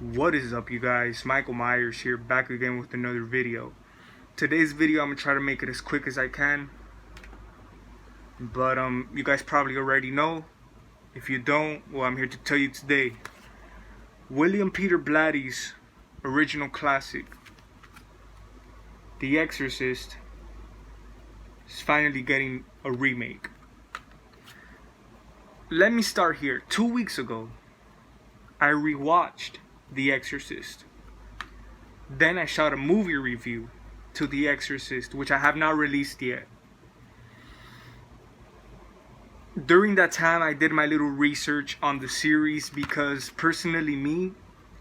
What is up, you guys? Michael Myers here, back again with another video. Today's video, I'm gonna try to make it as quick as I can. But you guys probably already know. If you don't, well, I'm here to tell you today. William Peter Blatty's original classic, The Exorcist, is finally getting a remake. Let me start here. 2 weeks ago, I rewatched The Exorcist. Then I shot a movie review to The Exorcist, which I have not released yet. During that time, I did my little research on the series because personally me,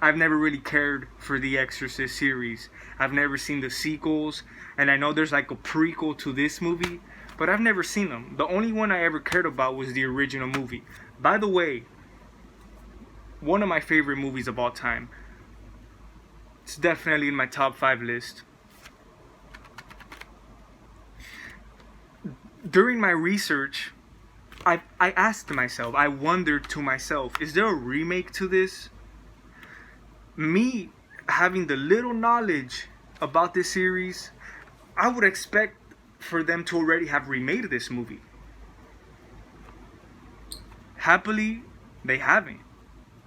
I've never really cared for the Exorcist series. I've never seen the sequels, and I know there's like a prequel to this movie, but I've never seen them. The only one I ever cared about was the original movie. By the way, one of my favorite movies of all time. It's definitely in my top 5 list. During my research, I asked myself, I wondered to myself, is there a remake to this? Me having the little knowledge about this series, I would expect for them to already have remade this movie. Happily, they haven't.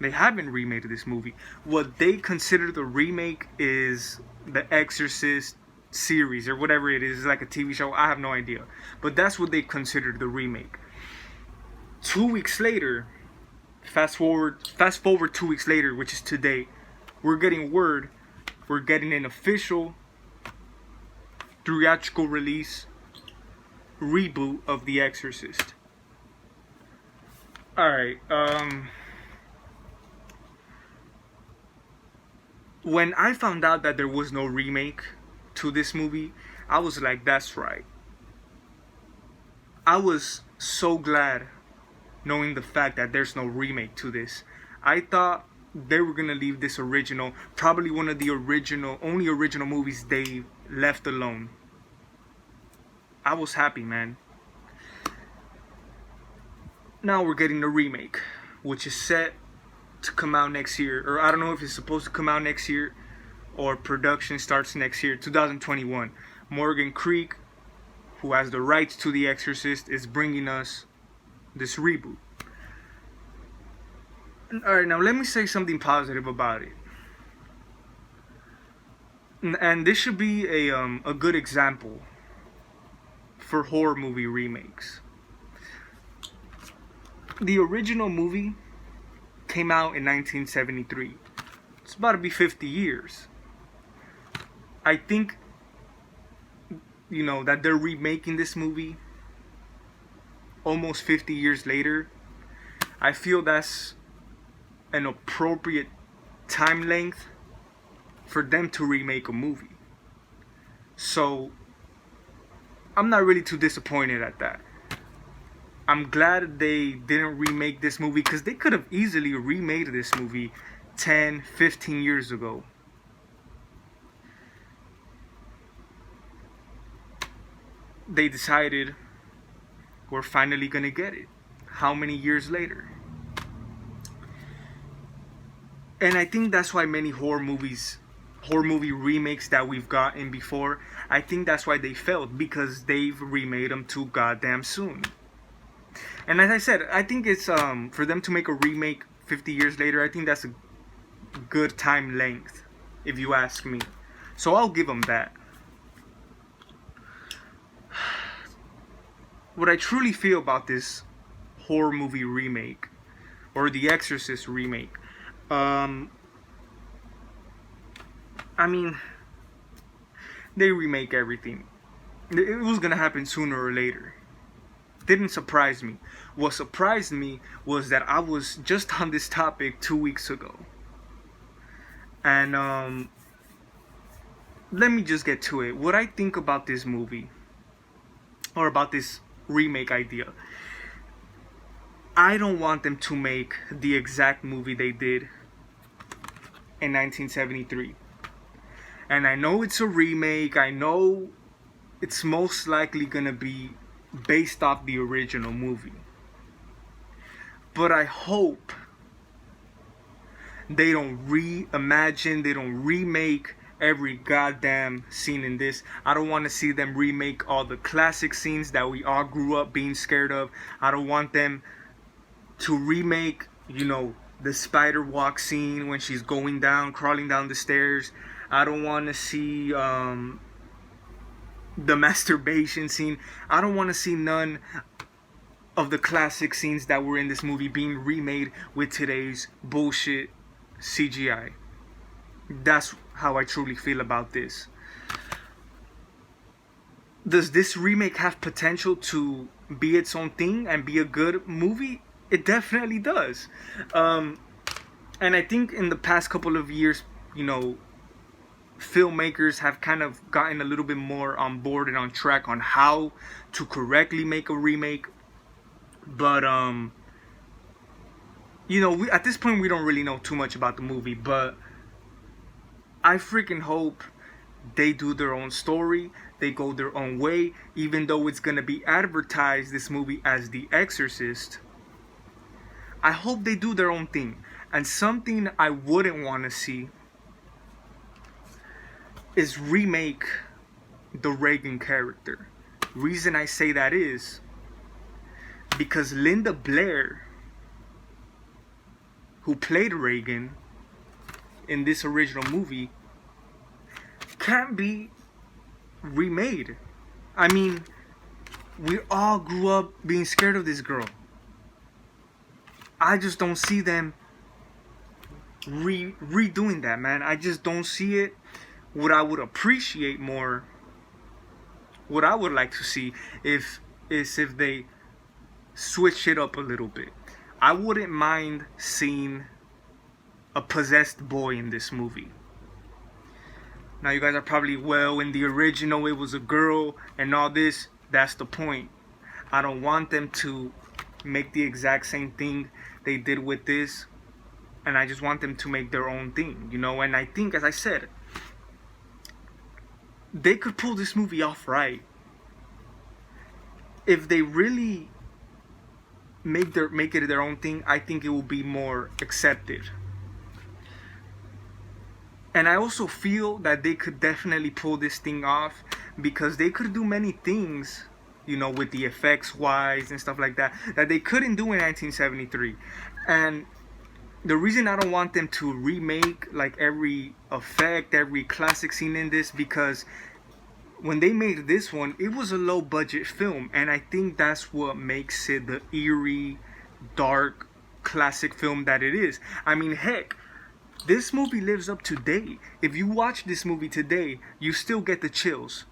They haven't remade this movie. What they consider the remake is the Exorcist series or whatever it is. It's like a TV show. I have no idea. But that's what they considered the remake. 2 weeks later, fast forward 2 weeks later, which is today, we're getting word. We're getting an official theatrical release reboot of The Exorcist. Alright, when I found out that there was no remake to this movie, I was like, that's right. I was so glad knowing the fact that there's no remake to this. I thought they were gonna leave this original, probably one of the only original movies they left alone. I was happy, man. Now we're getting the remake, which is set to come out next year, or I don't know if it's supposed to come out next year or production starts next year, 2021. Morgan Creek, who has the rights to The Exorcist, is bringing us this reboot. Alright, now let me say something positive about it. And this should be a good example for horror movie remakes. The original movie came out in 1973. It's about to be 50 years. I think, that they're remaking this movie almost 50 years later. I feel that's an appropriate time length for them to remake a movie. So, I'm not really too disappointed at that. I'm glad they didn't remake this movie because they could have easily remade this movie 10, 15 years ago. They decided we're finally gonna get it. How many years later? And I think that's why many horror movie remakes that we've gotten before, I think that's why they failed, because they've remade them too goddamn soon. And as I said, I think it's for them to make a remake 50 years later, I think that's a good time length, if you ask me. So I'll give them that. What I truly feel about this horror movie remake, or the Exorcist remake, I mean, they remake everything. It was gonna happen sooner or later. Didn't surprise me. What surprised me was that I was just on this topic 2 weeks ago. And let me just get to it. What I think about this movie, or about this remake idea, I don't want them to make the exact movie they did in 1973. And I know it's a remake. I know it's most likely gonna be based off the original movie. But I hope They don't reimagine, they don't remake every goddamn scene in this. I don't want to see them remake all the classic scenes that we all grew up being scared of. I don't want them to remake, the spider walk scene when she's crawling down the stairs. I don't want to see the masturbation scene. I don't want to see none of the classic scenes that were in this movie being remade with today's bullshit CGI. That's how I truly feel about this. Does this remake have potential to be its own thing and be a good movie? It definitely does. And I think in the past couple of years, filmmakers have kind of gotten a little bit more on board and on track on how to correctly make a remake. But at this point we don't really know too much about the movie, but I freaking hope they do their own story, they go their own way, even though it's gonna be advertised, this movie, as The Exorcist. I hope they do their own thing. And something I wouldn't want to see is remake the Reagan character. Reason I say that is because Linda Blair, who played Reagan in this original movie, can't be remade. I mean, we all grew up being scared of this girl. I just don't see them redoing that, man. I just don't see it. What I would appreciate more, what I would like to see, is if they switch it up a little bit. I wouldn't mind seeing a possessed boy in this movie. Now you guys are probably, well, in the original it was a girl and all this. That's the point. I don't want them to make the exact same thing they did with this, and I just want them to make their own thing, and I think, as I said, they could pull this movie off right. If they really make it their own thing, I think it will be more accepted. And I also feel that they could definitely pull this thing off, because they could do many things, with the effects wise and stuff like that they couldn't do in 1973. And the reason I don't want them to remake like every effect, every classic scene in this, because when they made this one, it was a low budget film, and I think that's what makes it the eerie, dark, classic film that it is. I mean, heck, this movie lives up to date. If you watch this movie today, you still get the chills.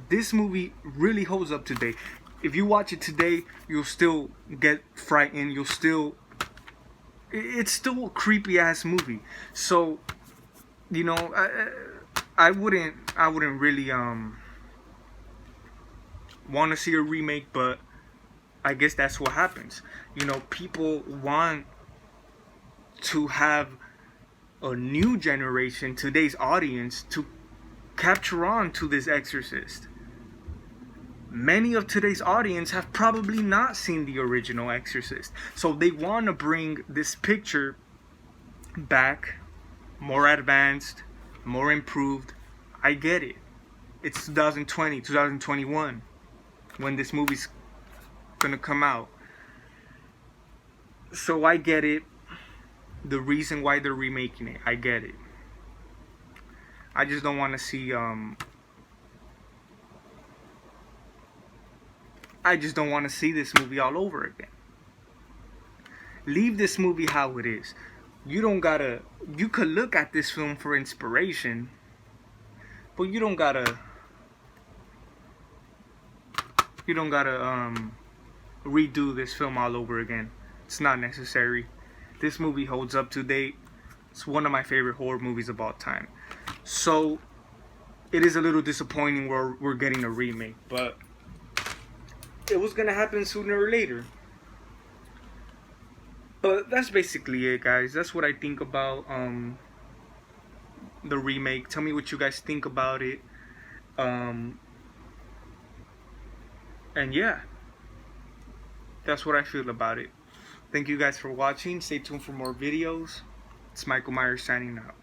This movie really holds up today. If you watch it today, you'll still get frightened. It's still a creepy ass movie. So, I wouldn't really want to see a remake, but I guess that's what happens. People want to have a new generation, today's audience, to capture on to this Exorcist. Many of today's audience have probably not seen the original Exorcist, so they want to bring this picture back, more advanced, more improved. I get it. It's 2020, 2021 when this movie's gonna come out. So I get it. The reason why they're remaking it, I get it. I just don't want to see this movie all over again. Leave this movie how it is. You could look at this film for inspiration, but you don't gotta redo this film all over again. It's not necessary. This movie holds up to date. It's one of my favorite horror movies of all time. So it is a little disappointing we're getting a remake, but it was gonna happen sooner or later. But that's basically it, guys. That's what I think about the remake. Tell me what you guys think about it. And yeah, that's what I feel about it. Thank you guys for watching. Stay tuned for more videos. It's Michael Myers signing out.